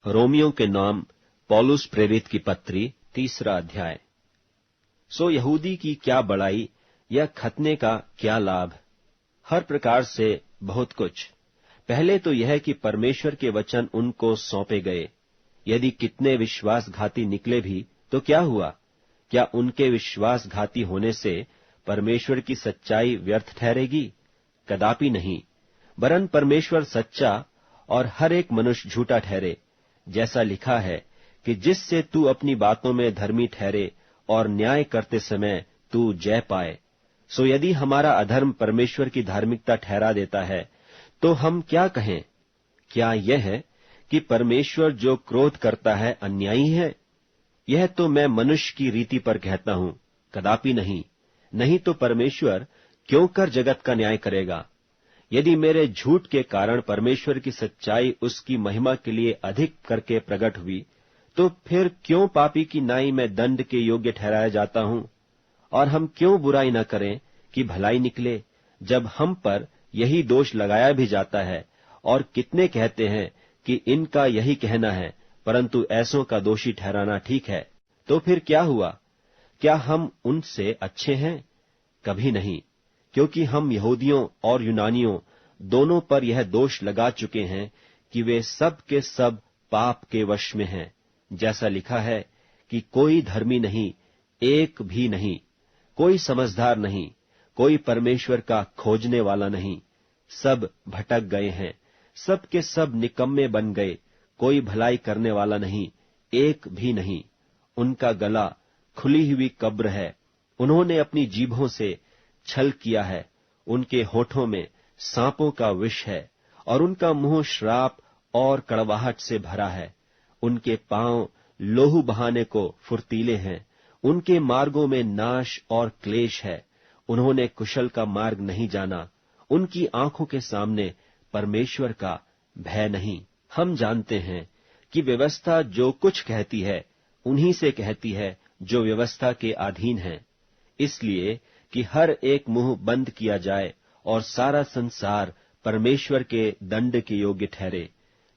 Romeo के नाम पौलुस प्रेरित की पत्री 3 अध्याय। सो यहूदी की क्या बड़ाई या खतने का क्या लाभ? हर प्रकार से बहुत कुछ। पहले तो यह कि परमेश्वर के वचन उनको सौंपे गए। यदि कितने विश्वासघाती निकले भी तो क्या हुआ? क्या उनके विश्वासघाती होने से परमेश्वर की सच्चाई व्यर्थ ठहरेगी? कदापि नहीं। वरन परमेश्वर सच्चा और हर एक मनुष्य झूठा ठहरे, जैसा लिखा है कि जिससे तू अपनी बातों में धर्मी ठहरे और न्याय करते समय तू जय पाए। सो यदि हमारा अधर्म परमेश्वर की धार्मिकता ठहरा देता है तो हम क्या कहें? क्या यह है कि परमेश्वर जो क्रोध करता है अन्यायी है? यह तो मैं मनुष्य की रीति पर कहता हूं, कदापि नहीं। नहीं तो परमेश्वर क्यों कर जगत का न्याय करेगा? यदि मेरे झूठ के कारण परमेश्वर की सच्चाई उसकी महिमा के लिए अधिक करके प्रकट हुई, तो फिर क्यों पापी की नाई में दंड के योग्य ठहराया जाता हूं? और हम क्यों बुराई न करें कि भलाई निकले, जब हम पर यही दोष लगाया भी जाता है? और कितने कहते हैं कि इनका यही कहना है, परंतु ऐसों का दोषी ठहराना ठीक है। तो फिर क्या हुआ? क्या हम उनसे अच्छे हैं? कभी नहीं, क्योंकि हम यहूदियों और यूनानियों दोनों पर यह दोष लगा चुके हैं कि वे सब के सब पाप के वश में हैं। जैसा लिखा है कि कोई धर्मी नहीं, एक भी नहीं, कोई समझदार नहीं, कोई परमेश्वर का खोजने वाला नहीं। सब भटक गए हैं, सब के सब निकम्मे बन गए, कोई भलाई करने वाला नहीं, एक भी नहीं। उनका गला खुली हुई कब्र है, उन्होंने अपनी जीभों से छल किया है, उनके होठों में सांपों का विष है, और उनका मुंह श्राप और कड़वाहट से भरा है। उनके पांव लोहू बहाने को फुर्तीले हैं, उनके मार्गों में नाश और क्लेश है। उन्होंने कुशल का मार्ग नहीं जाना, उनकी आंखों के सामने परमेश्वर का भय नहीं। हम जानते हैं कि व्यवस्था जो कुछ कहती है उन्हीं से कहती है जो व्यवस्था के अधीन है, इसलिए कि हर एक मुंह बंद किया जाए और सारा संसार परमेश्वर के दंड के योग्य ठहरे।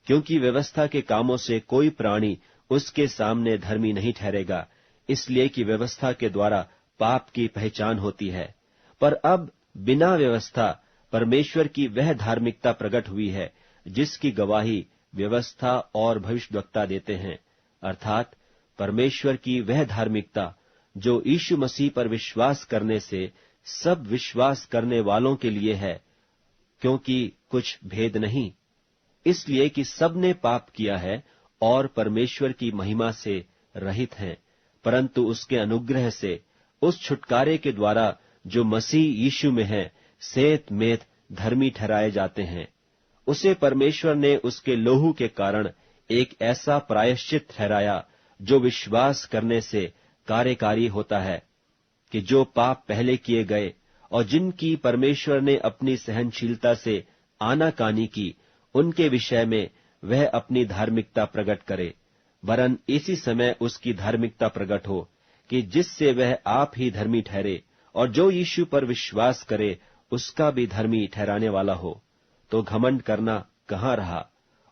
क्योंकि व्यवस्था के कामों से कोई प्राणी उसके सामने धर्मी नहीं ठहरेगा, इसलिए कि व्यवस्था के द्वारा पाप की पहचान होती है। पर अब बिना व्यवस्था परमेश्वर की वह धार्मिकता प्रकट हुई है जिसकी गवाही व्यवस्था और भविष्यद्वक्ता देते हैं, अर्थात परमेश्वर की वह धार्मिकता जो यीशु मसीह पर विश्वास करने से सब विश्वास करने वालों के लिए है, क्योंकि कुछ भेद नहीं। इसलिए कि सबने पाप किया है और परमेश्वर की महिमा से रहित हैं, परंतु उसके अनुग्रह से उस छुटकारे के द्वारा जो मसीह यीशु में है सेत मेत धर्मी ठहराए जाते हैं। उसे परमेश्वर ने उसके लोहू के कारण एक ऐसा प्रायश्चित ठहराया जो विश्वास करने से कार्यकारी होता है, कि जो पाप पहले किए गए और जिनकी परमेश्वर ने अपनी सहनशीलता से आनाकानी की, उनके विषय में वह अपनी धार्मिकता प्रकट करे। वरन इसी समय उसकी धार्मिकता प्रकट हो कि जिससे वह आप ही धर्मी ठहरे और जो यीशु पर विश्वास करे उसका भी धर्मी ठहराने वाला हो। तो घमंड करना कहाँ रहा?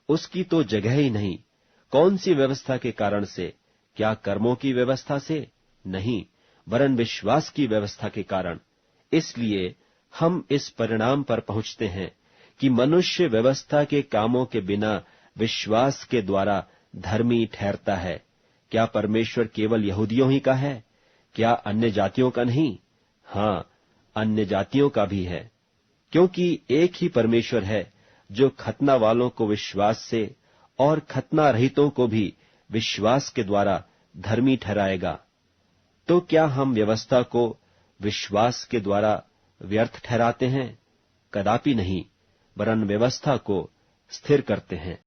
उसकी तो जगह ही नहीं। कौन सी व्यवस्था के कारण से? क्या कर्मों की व्यवस्था से? नहीं, वरन विश्वास की व्यवस्था के कारण। इसलिए हम इस परिणाम पर पहुंचते हैं कि मनुष्य व्यवस्था के कामों के बिना विश्वास के द्वारा धर्मी ठहरता है। क्या परमेश्वर केवल यहूदियों ही का है? क्या अन्य जातियों का नहीं? हाँ, अन्य जातियों का भी है, क्योंकि एक ही परमेश्वर है जो खतना वालों को विश्वास से और खतना रहितों को भी विश्वास के द्वारा धर्मी ठहराएगा। तो क्या हम व्यवस्था को विश्वास के द्वारा व्यर्थ ठहराते हैं? कदापि नहीं, वरन व्यवस्था को स्थिर करते हैं।